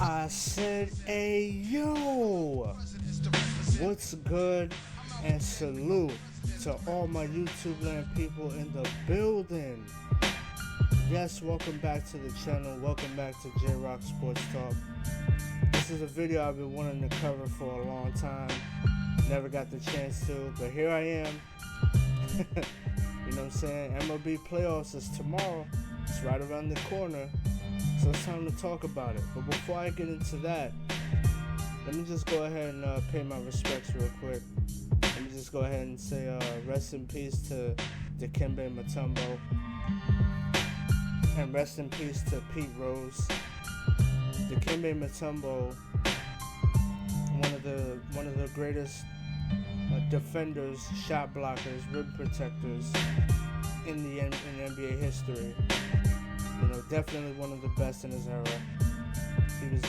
I said, hey yo, what's good? And salute to all my YouTube land people in the building. Yes, welcome back to the channel. Welcome back to J-Rock Sports Talk. This is a video I've been wanting to cover for a long time. Never got the chance to, but here I am. You know what I'm saying? MLB playoffs is tomorrow. It's right around the corner. So it's time to talk about it. But before I get into that, let me just go ahead and pay my respects real quick. Let me just go ahead and say rest in peace to Dikembe Mutombo. And rest in peace to Pete Rose. Dikembe Mutombo, one of the greatest defenders, shot blockers, rim protectors in NBA history. You know, definitely one of the best in his era. He was,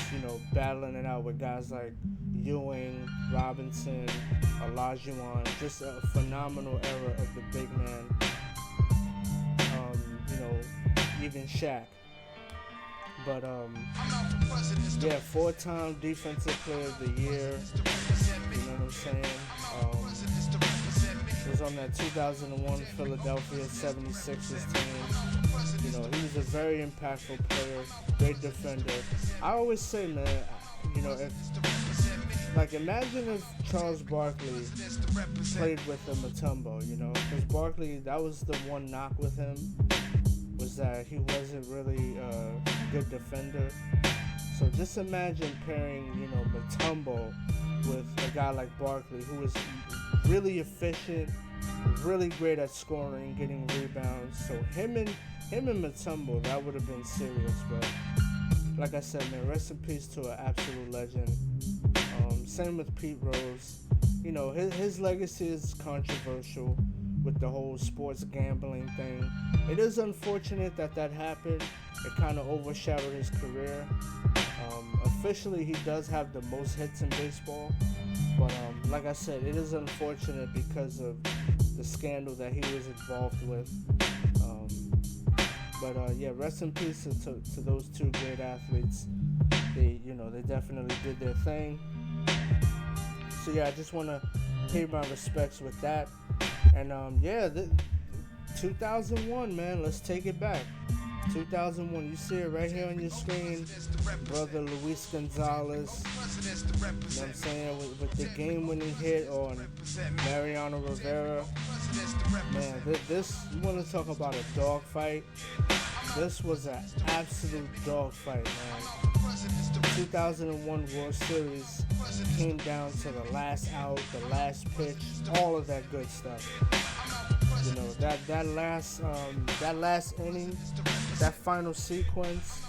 battling it out with guys like Ewing, Robinson, Olajuwon. Just a phenomenal era of the big man. Even Shaq. But yeah, 4-time Defensive Player of the Year. You know what I'm saying? Was on that 2001 Philadelphia 76ers team. You know, he was a very impactful player, great defender. I always say, man, imagine if Charles Barkley played with a Mutombo, because Barkley, that was the one knock with him, was that he wasn't really a good defender. So just imagine pairing, Mutombo with a guy like Barkley, who was really efficient, really great at scoring, getting rebounds. So him and Mutombo, that would have been serious. But like I said, man, rest in peace to an absolute legend. Same with Pete Rose. His legacy is controversial with the whole sports gambling thing. It is unfortunate that happened. It kind of overshadowed his career. Officially, he does have the most hits in baseball, but like I said, it is unfortunate because of the scandal that he was involved with. Yeah, rest in peace to those two great athletes. They definitely did their thing. So yeah, I just want to pay my respects with that. And 2001, man, let's take it back. 2001, you see it right here on your screen. Brother Luis Gonzalez, you know what I'm saying, with the game-winning hit on Mariano Rivera. Man, this, you want to talk about a dogfight? This was an absolute dogfight, man. The 2001 World Series came down to the last out, the last pitch, all of that good stuff. That last inning, that final sequence,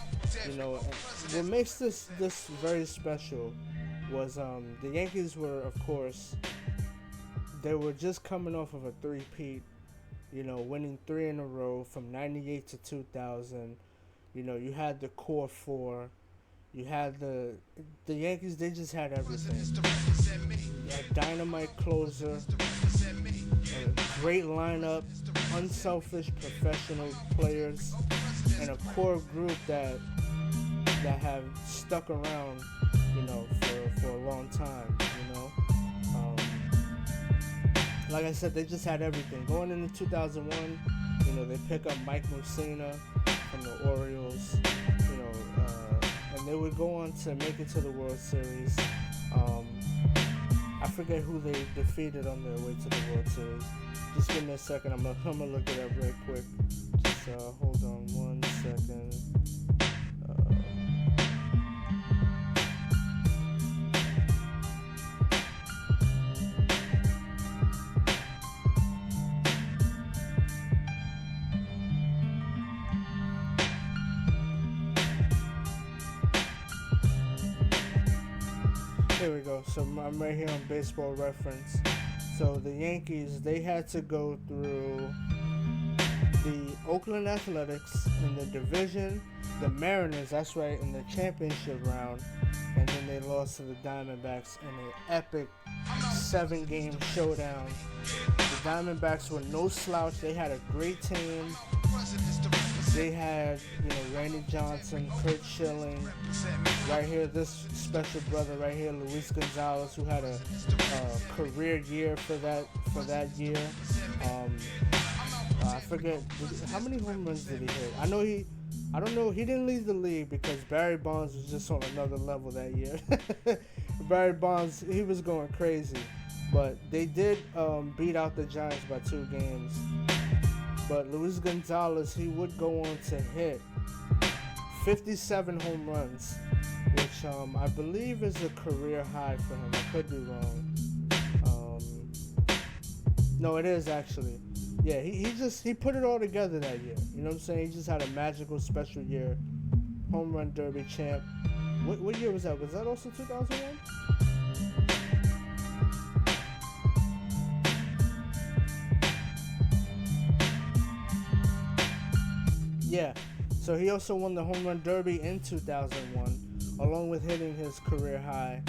what makes this very special was the Yankees were, of course, they were just coming off of a three-peat, winning 3 in a row from 98 to 2000. You had the core four. You had the Yankees, they just had everything. You had dynamite closer, a great lineup, unselfish professional players, and a core group that have stuck around, for a long time, Like I said, they just had everything. Going into 2001, they pick up Mike Mussina from the Orioles, and they would go on to make it to the World Series. I forget who they defeated on their way to the World Series. Just give me a second. I'm gonna look it up real quick. Just hold on 1 second. Here we go. So I'm right here on Baseball Reference. So the Yankees, they had to go through the Oakland Athletics in the division, the Mariners, that's right, in the championship round, and then they lost to the Diamondbacks in an epic 7-game showdown. The Diamondbacks were no slouch. They had a great team. They had, Randy Johnson, Kurt Schilling, right here, this special brother right here, Luis Gonzalez, who had a career year for that year. I forget how many home runs did he hit. I don't know. He didn't lead the league because Barry Bonds was just on another level that year. Barry Bonds, he was going crazy, but they did beat out the Giants by 2 games. But Luis Gonzalez, he would go on to hit 57 home runs, which I believe is a career high for him. I could be wrong. No, it is actually. Yeah, he put it all together that year. You know what I'm saying? He just had a magical special year. Home run derby champ. What year was that? Was that also 2001? Yeah. So he also won the home run derby in 2001, along with hitting his career high.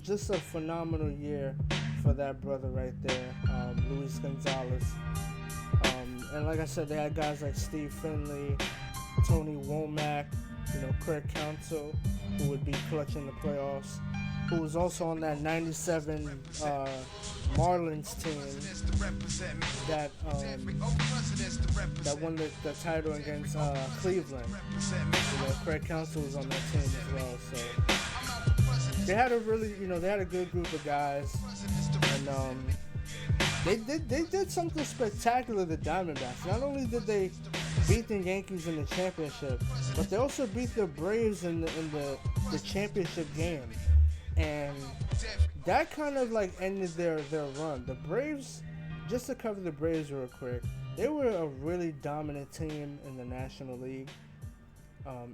Just a phenomenal year for that brother right there, Luis Gonzalez. And like I said, they had guys like Steve Finley, Tony Womack, Craig Counsell, who would be clutch in the playoffs, who was also on that 97 Marlins team that won the title against Cleveland. Craig Counsell was on that team as well. So they had a good group of guys, and they did something spectacular. The Diamondbacks. Not only did they beat the Yankees in the championship, but they also beat the Braves in the championship game, and that kind of like ended their run. The Braves, just to cover the Braves real quick, they were a really dominant team in the National League,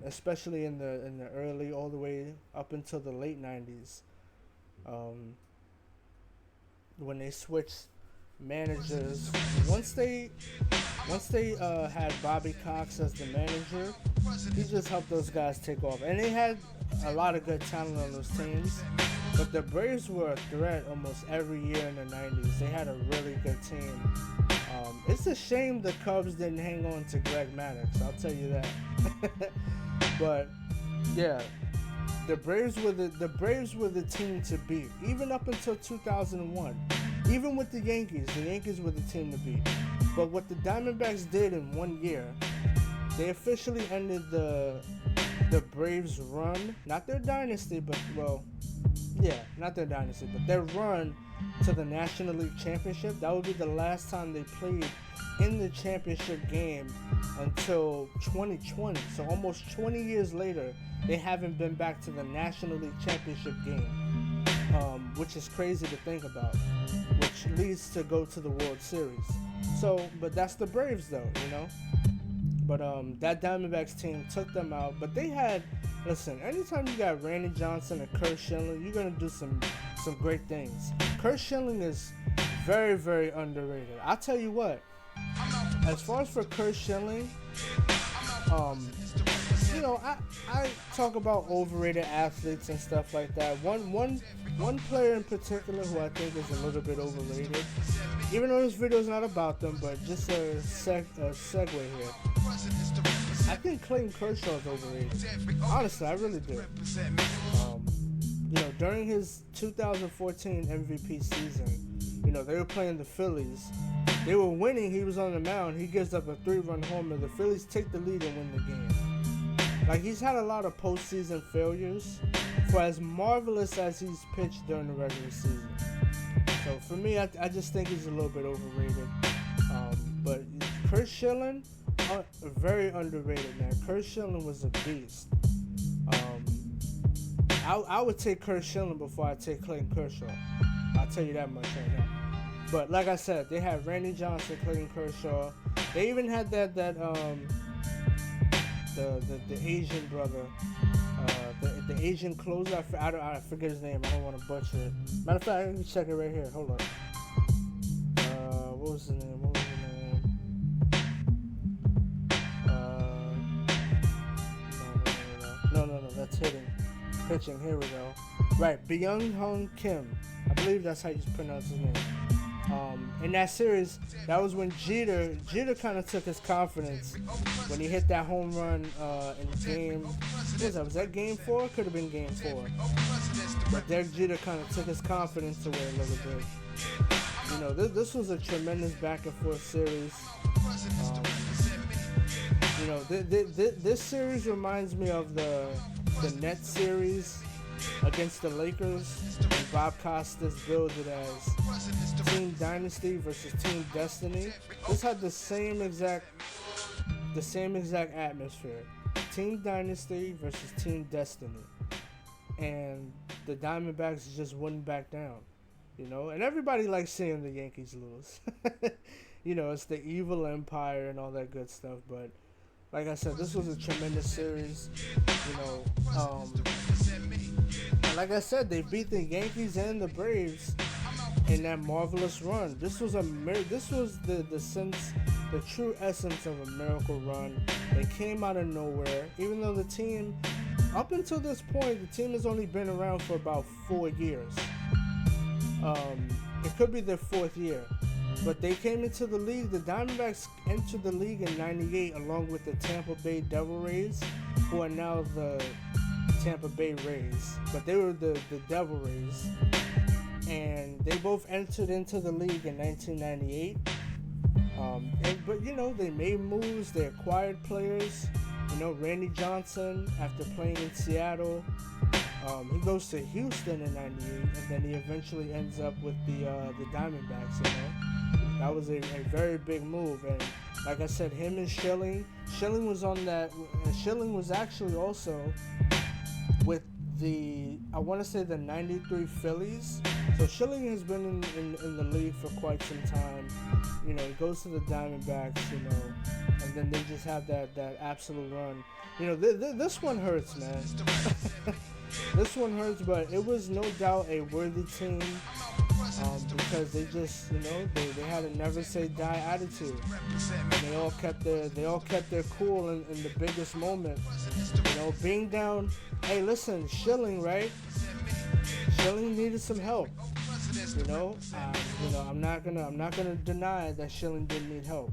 especially in the early, all the way up until the late 90s, when they switched managers. Once they had Bobby Cox as the manager, he just helped those guys take off, and they had a lot of good talent on those teams. But the Braves were a threat almost every year in the 90s. They had a really good team. It's a shame the Cubs didn't hang on to Greg Maddux, I'll tell you that. But yeah, the Braves were the team to beat, even up until 2001. Even with the Yankees were the team to beat. But what the Diamondbacks did in 1 year, they officially ended the Braves' run, not their dynasty, but not their dynasty, but their run to the National League Championship. That would be the last time they played in the championship game until 2020. So almost 20 years later, they haven't been back to the National League Championship game, which is crazy to think about, which leads to go to the World Series. So, but that's the Braves though, But that Diamondbacks team took them out. But they had, listen, anytime you got Randy Johnson and Kurt Schilling, you're going to do some great things. Kurt Schilling is very, very underrated. I'll tell you what, as far as for Kurt Schilling, I talk about overrated athletes and stuff like that. One player in particular who I think is a little bit overrated, even though this video is not about them, but just a segue here. I think Clayton Kershaw is overrated. Honestly, I really do. During his 2014 MVP season, they were playing the Phillies. They were winning. He was on the mound. He gives up a 3-run homer. The Phillies take the lead and win the game. Like, he's had a lot of postseason failures for as marvelous as he's pitched during the regular season. So for me, I just think he's a little bit overrated. But Kurt Schilling, very underrated, man. Kurt Schilling was a beast. I would take Kurt Schilling before I take Clayton Kershaw. I'll tell you that much right now. But like I said, they had Randy Johnson, Clayton Kershaw. They even had that the Asian brother, the Asian closer. I forget his name. I don't want to butcher it. Matter of fact, let me check it right here. Hold on. What was his name? No. That's hitting. Pitching. Here we go. Right, Byung-Hyun Kim. I believe that's how you pronounce his name. In that series, that was when Jeter kind of took his confidence when he hit that home run in game. Was that game 4? Could have been game 4. But Derek Jeter kind of took his confidence away a little bit. You know, this was a tremendous back and forth series. You know, this series reminds me of the Nets series against the Lakers, and Bob Costas billed it as Team Dynasty versus Team Destiny. This had the same exact atmosphere. Team Dynasty versus Team Destiny. And the Diamondbacks just wouldn't back down. You know, and everybody likes seeing the Yankees lose. You know, it's the evil empire and all that good stuff, but like I said, this was a tremendous series. You know, and like I said, they beat the Yankees and the Braves in that marvelous run. This was the true essence of a miracle run. They came out of nowhere, even though the team, up until this point, the team has only been around for about 4 years. It could be their 4th year. But they came into the league. The Diamondbacks entered the league in '98 along with the Tampa Bay Devil Rays, who are now the Tampa Bay Rays. But they were the Devil Rays. And they both entered into the league in 1998. But, you know, they made moves. They acquired players. You know, Randy Johnson, after playing in Seattle, he goes to Houston in '98, and then he eventually ends up with the Diamondbacks. You know, that was a very big move. And like I said, him and Schilling was on that. And Schilling was actually also with I want to say the '93 Phillies. So Schilling has been in the league for quite some time. You know, he goes to the Diamondbacks. You know, and then they just have that absolute run. You know, this one hurts, man. This one hurts, but it was no doubt a worthy team because they just, you know, they had a never say die attitude. And they all kept their cool in the biggest moment. You know, being down. Hey, listen, Schilling, right? Schilling needed some help. You know, I'm not gonna deny that Schilling didn't need help.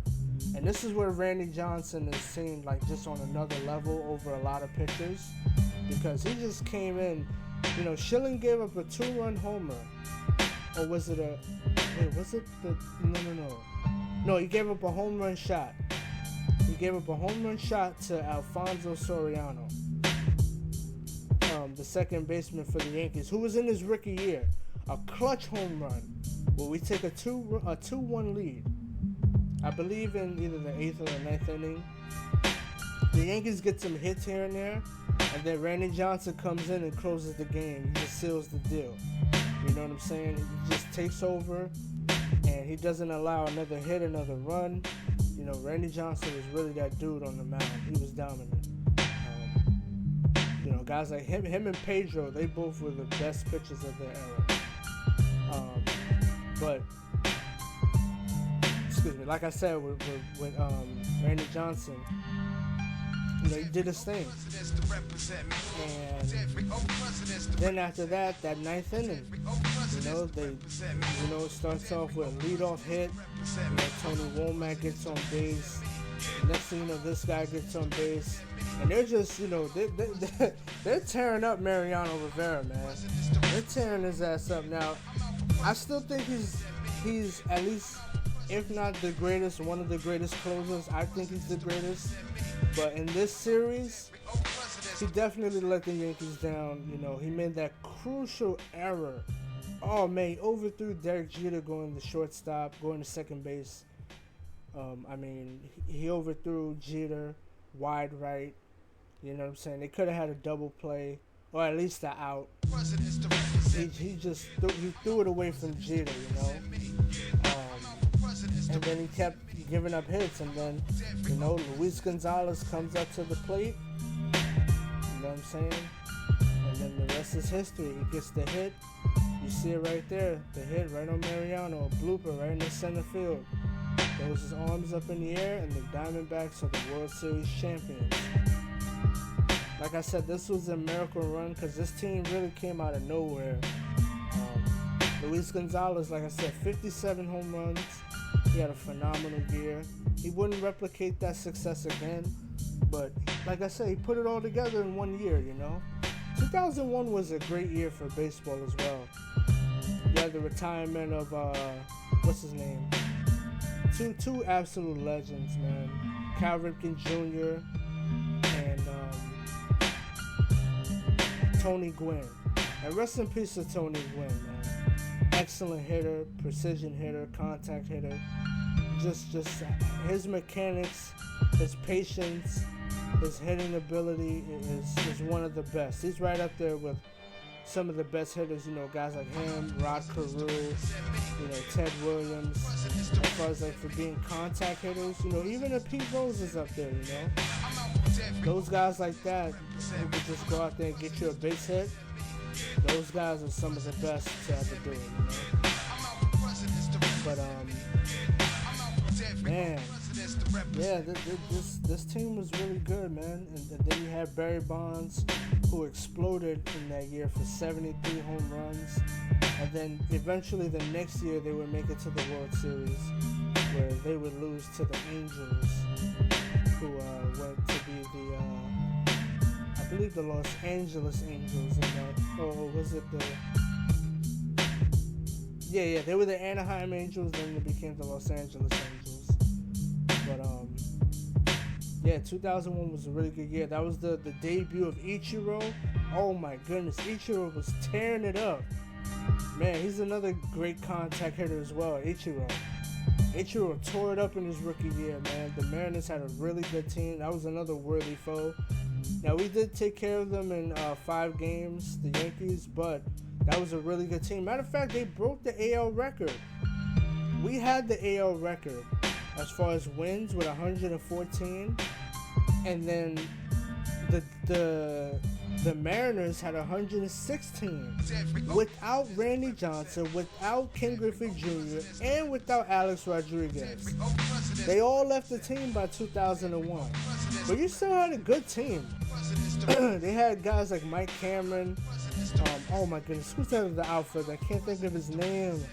And this is where Randy Johnson is seen like just on another level over a lot of pitchers. Because he just came in, you know, Schilling gave up a 2-run homer. Or was it No, he gave up a home run shot. He gave up a home run shot to Alfonso Soriano, the second baseman for the Yankees, who was in his rookie year. A clutch home run where we take a 2-1 lead. I believe in either the 8th or the 9th inning. The Yankees get some hits here and there, and then Randy Johnson comes in and closes the game. He just seals the deal. You know what I'm saying? He just takes over, and he doesn't allow another hit, another run. You know, Randy Johnson was really that dude on the mound. He was dominant. You know, guys like him and Pedro, they both were the best pitchers of their era. But excuse me, like I said, with Randy Johnson, you know, he did his thing. And then after that 9th inning, it starts off with a leadoff hit. You know, Tony Womack gets on base. Next thing you know, this guy gets on base. And they're just, you know, they're tearing up Mariano Rivera, man. They're tearing his ass up. Now, I still think he's at least, if not the greatest, one of the greatest closers. I think he's the greatest. But in this series, he definitely let the Yankees down. You know, he made that crucial error. Oh, man, he overthrew Derek Jeter going to shortstop, going to second base. He overthrew Jeter wide right. You know what I'm saying? They could have had a double play, or at least an out. He just threw it away from Jeter, you know. And then he kept giving up hits, and then, you know, Luis Gonzalez comes up to the plate. You know what I'm saying? And then the rest is history. He gets the hit. You see it right there. The hit right on Mariano. A blooper right in the center field. Throws his arms up in the air, and the Diamondbacks are the World Series champions. Like I said, this was a miracle run because this team really came out of nowhere. Luis Gonzalez, like I said, 57 home runs. He had a phenomenal year. He wouldn't replicate that success again, but like I said, he put it all together in 1 year, 2001 was a great year for baseball as well. You had the retirement of, what's his name? Two absolute legends, man. Cal Ripken Jr. and Tony Gwynn. And rest in peace to Tony Gwynn, man. Excellent hitter, precision hitter, contact hitter. Just his mechanics, his patience, his hitting ability is one of the best. He's right up there with some of the best hitters, guys like him, Rod Carew, Ted Williams. As far as like for being contact hitters, even if Pete Rose is up there, Those guys like that who could just go out there and get you a base hit, those guys are some of the best to ever do it, But man, yeah, this team was really good, man. And then you had Barry Bonds, who exploded in that year for 73 home runs. And then eventually the next year they would make it to the World Series, where they would lose to the Angels, who went to be I believe the Los Angeles Angels in that, or was it the... Yeah, they were the Anaheim Angels, then they became the Los Angeles Angels. But, yeah, 2001 was a really good year. That was the debut of Ichiro. Oh my goodness, Ichiro was tearing it up. Man, he's another great contact hitter as well, Ichiro. Ichiro tore it up in his rookie year, man. The Mariners had a really good team. That was another worthy foe. Now, we did take care of them in 5 games, the Yankees, but that was a really good team. Matter of fact, they broke the AL record. We had the AL record as far as wins with 114, and then the Mariners had 116 without Randy Johnson, without Ken Griffey Jr., and without Alex Rodriguez. They all left the team by 2001, but you still had a good team. They had guys like Mike Cameron. Oh my goodness, who's that of the outfield? I can't think of his name.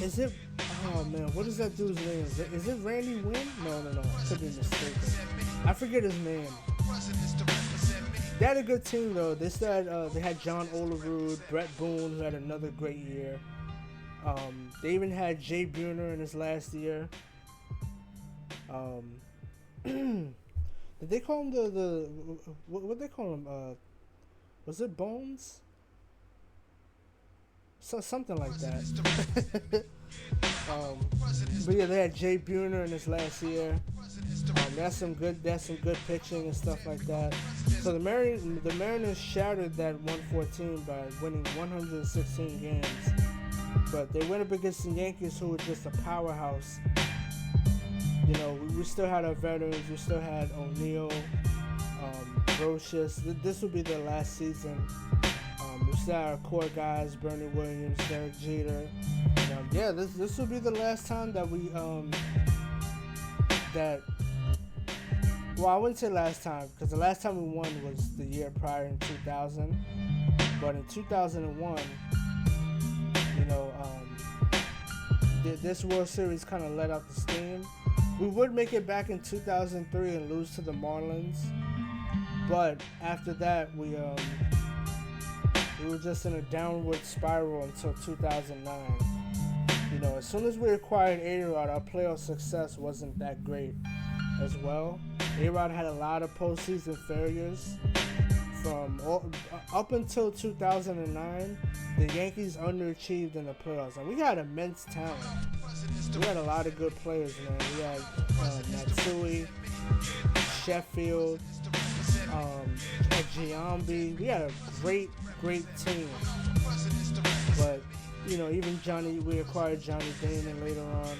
Is it? Oh man, what is that dude's name? Is it Randy Wynn? No. I could be mistaken. I forget his name. They had a good team though. They had John Olerud, Brett Boone, who had another great year. They even had Jay Buhner in his last year. Did they call him what they call him? Was it Bones? Something like that. But yeah, they had Jay Buhner in his last year. That's some good pitching and stuff like that. So the Mariners shattered that 114 by winning 116 games. But they went up against the Yankees, who were just a powerhouse. We still had our veterans. We still had O'Neill, Brocious. This would be their last season. We still had our core guys, Bernie Williams, Derek Jeter. And, yeah, this will be the last time that we well, I wouldn't say last time, because the last time we won was the year prior in 2000. But in 2001, this World Series kind of let out the steam. We would make it back in 2003 and lose to the Marlins, but after that we were just in a downward spiral until 2009. As soon as we acquired A-Rod, our playoff success wasn't that great as well. A-Rod had a lot of postseason failures. Up until 2009, the Yankees underachieved in the playoffs, and we had immense talent. We had a lot of good players, man. We had Matsui, Sheffield, Giambi. We had a great team. But even we acquired Johnny Damon later on.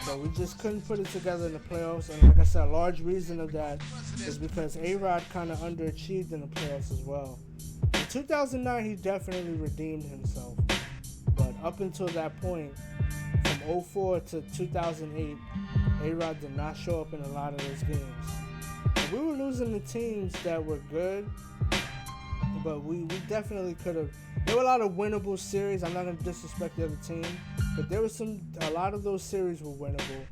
But we just couldn't put it together in the playoffs. And like I said, a large reason of that is because A-Rod kind of underachieved in the playoffs as well. In 2009, he definitely redeemed himself. But up until that point, from 04 to 2008, A-Rod did not show up in a lot of those games. And we were losing the teams that were good, but we definitely could have. There were a lot of winnable series. I'm not gonna disrespect the other team, but there was a lot of those series were winnable,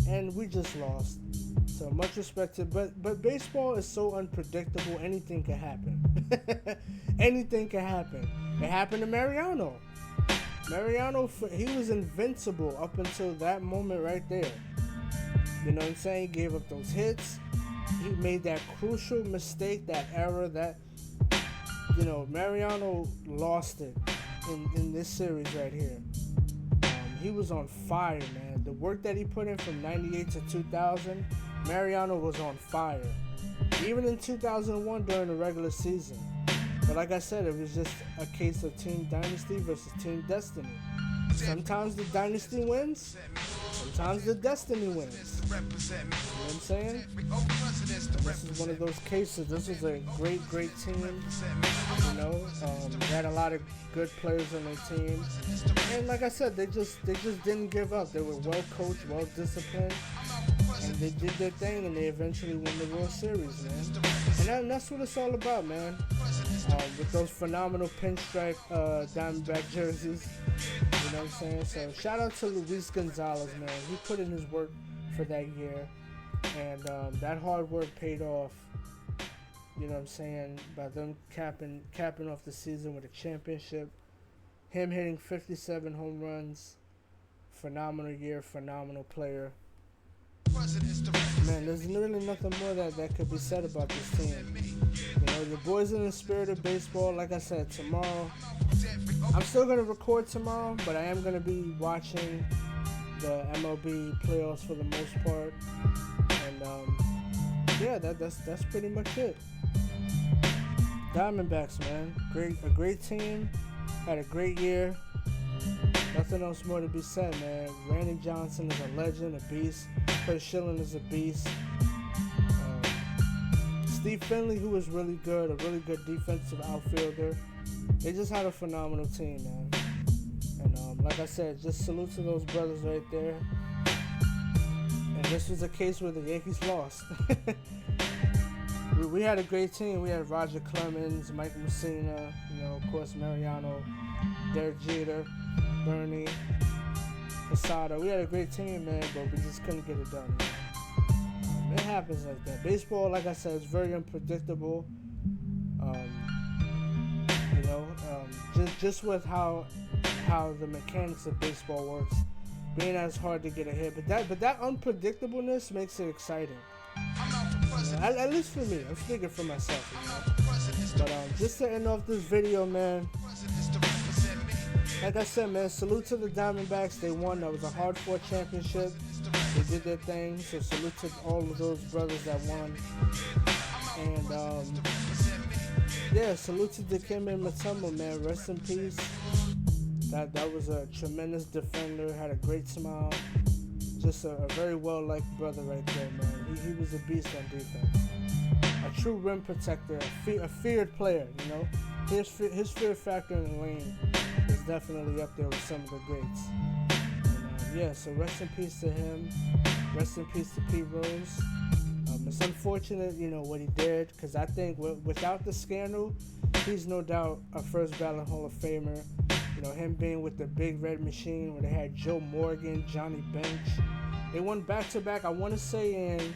and we just lost. So much respect to, but baseball is so unpredictable. Anything can happen. Anything can happen. It happened to Mariano. Mariano, he was invincible up until that moment right there. You know what I'm saying? He gave up those hits. He made that crucial mistake, that error, that, you know, Mariano lost it in this series right here. He was on fire, man. The work that he put in from 98 to 2000, Mariano was on fire. Even in 2001 during the regular season. But like I said, it was just a case of Team Dynasty versus Team Destiny. Sometimes the Dynasty wins, sometimes the Destiny wins. You know what I'm saying? And this is one of those cases. This was a great team. You know, they had a lot of good players on their team. And like I said, they just didn't give up. They were well coached, well disciplined. And they did their thing, and they eventually won the World Series, man. And that's what it's all about, man. With those phenomenal pinstripe Diamondback jerseys. You know what I'm saying? So shout out to Luis Gonzalez, man. He put in his work for that year. And that hard work paid off. You know what I'm saying? By them capping off the season with a championship. Him hitting 57 home runs. Phenomenal year, phenomenal player. Man, there's really nothing more that could be said about this team. You know, the boys in the spirit of baseball. Like I said, tomorrow, I'm still going to record tomorrow, but I am going to be watching the MLB playoffs for the most part. And, yeah, that's pretty much it. Diamondbacks, man. A great team. Had a great year. Nothing else more to be said, man. Randy Johnson is a legend, a beast. Chris Schilling is a beast. Steve Finley, who was really good, a really good defensive outfielder. They just had a phenomenal team, man. And like I said, just salute to those brothers right there. And this was a case where the Yankees lost. we had a great team. We had Roger Clemens, Mike Mussina, you know, of course Mariano, Derek Jeter, Bernie, Posada. We had a great team, man, but we just couldn't get it done. It happens like that. Baseball, like I said, is very unpredictable. You know, just with how the mechanics of baseball works, being that it's hard to get a hit, but that unpredictableness makes it exciting. You know, at least for me. I'm speaking for myself. You know? But just to end off this video, man. Like I said, man, salute to the Diamondbacks. They won. That was a hard-fought championship. They did their thing. So salute to all of those brothers that won. And, yeah, salute to Dikembe Mutombo, man. Rest in peace. That was a tremendous defender. Had a great smile. Just a very well-liked brother right there, man. He was a beast on defense. A true rim protector. A feared player, you know. His fear factor in the lane is definitely up there with some of the greats. And, yeah, so rest in peace to him. Rest in peace to Pete Rose. It's unfortunate, you know, what he did, because I think without the scandal, he's no doubt a first ballot Hall of Famer. You know, him being with the Big Red Machine, where they had Joe Morgan, Johnny Bench. They won back-to-back, I want to say in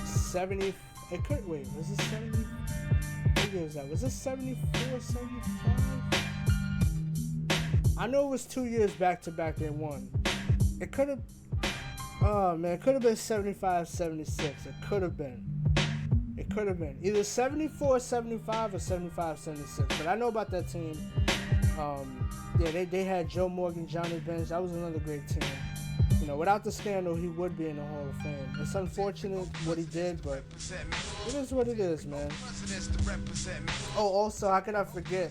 70. Was it 70? What year was that? Was it 74, 75? I know it was 2 years back-to-back they won. It could have... Oh, man, it could have been 75, 76. It could have been. It could have been. Either 74, 75 or 75, 76. But I know about that team. Yeah, they had Joe Morgan, Johnny Bench. That was another great team. You know, without the scandal, he would be in the Hall of Fame. It's unfortunate what he did, but it is what it is, man. Oh, also, how could I forget?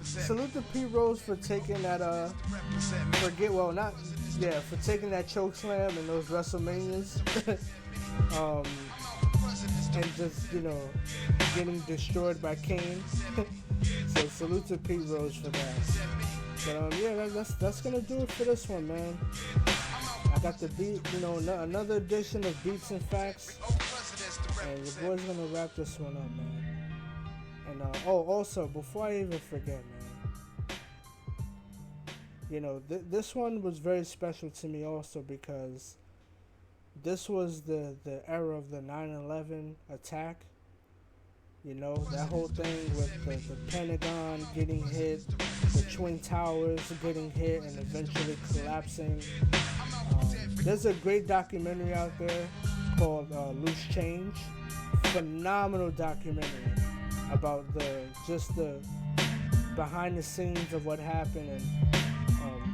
Salute to Pete Rose for taking that, for taking that choke slam in those WrestleManias. And just, you know, getting destroyed by Kane. So salute to Pete Rose for that. But yeah, that's gonna do it for this one, man. I got the beat, you know, another edition of Beats and Facts. And the boy's gonna wrap this one up, man. And also, before I even forget, man, you know, this one was very special to me also because this was the era of the 9/11 attack. You know, that whole thing with the Pentagon getting hit, the Twin Towers getting hit and eventually collapsing. There's a great documentary out there called Loose Change. Phenomenal documentary about the behind the scenes of what happened and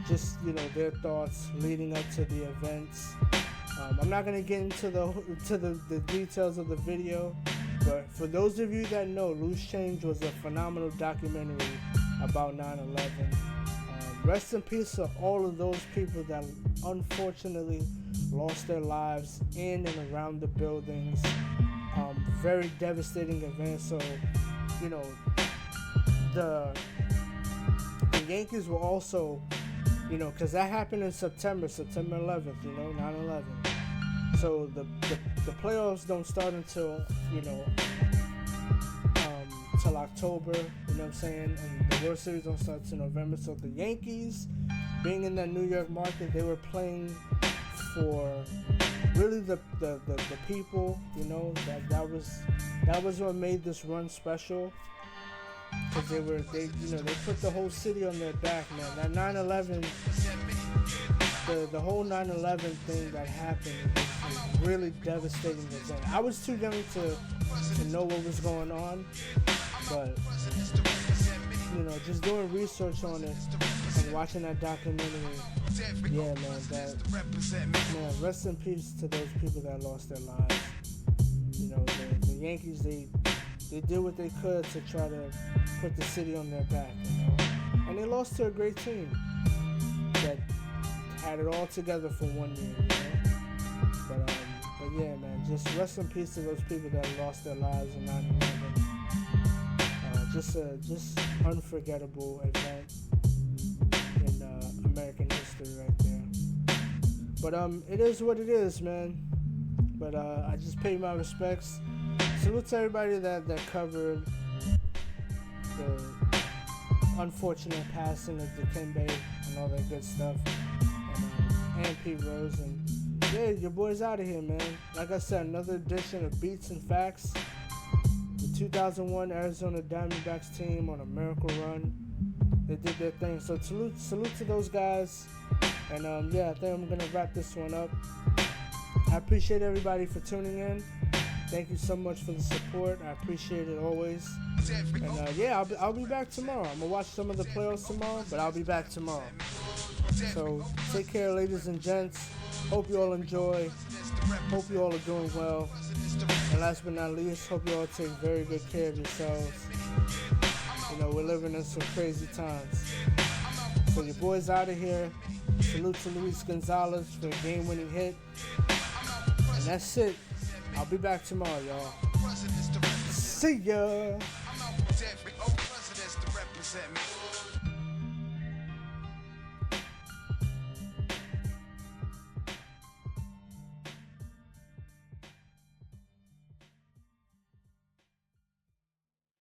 just, you know, their thoughts leading up to the events. I'm not gonna get into the details of the video, but for those of you that know, Loose Change was a phenomenal documentary about 9/11. Rest in peace to all of those people that unfortunately lost their lives in and around the buildings. Very devastating event. So, you know, the Yankees were also, you know, because that happened in September 11th, you know, 9/11. So the playoffs don't start until, you know, till October, you know what I'm saying? And the World Series don't start till November. So the Yankees, being in that New York market, they were playing for really the people, you know, that was what made this run special. Because they put the whole city on their back, man. That 9/11, the whole 9/11 thing that happened was a really devastating event. I was too young to know what was going on, but you know, just doing research on it and watching that documentary, yeah, man, rest in peace to those people that lost their lives. You know, the Yankees, they did what they could to try to put the city on their back, you know, and they lost to a great team that had it all together for 1 year, you know. But yeah, man, just rest in peace to those people that lost their lives in 9/11. Just unforgettable event in American history right there. But it is what it is, man. But I just pay my respects. Salute to everybody that covered the unfortunate passing of Dikembe and all that good stuff, and Pete Rose, and yeah, your boy's out of here, man. Like I said, another edition of Beats and Facts. The 2001 Arizona Diamondbacks team on a miracle run. They did their thing. So salute to those guys. And yeah, I think I'm gonna wrap this one up. I appreciate everybody for tuning in. Thank you so much for the support. I appreciate it always. And yeah, I'll be back tomorrow. I'm gonna watch some of the playoffs tomorrow, but I'll be back tomorrow. So take care, ladies and gents. Hope you all enjoy. Hope you all are doing well. And last but not least, hope you all take very good care of yourselves. You know, we're living in some crazy times. So your boy's out of here. Salute to Luis Gonzalez for a game-winning hit. And that's it. I'll be back tomorrow, y'all. See ya.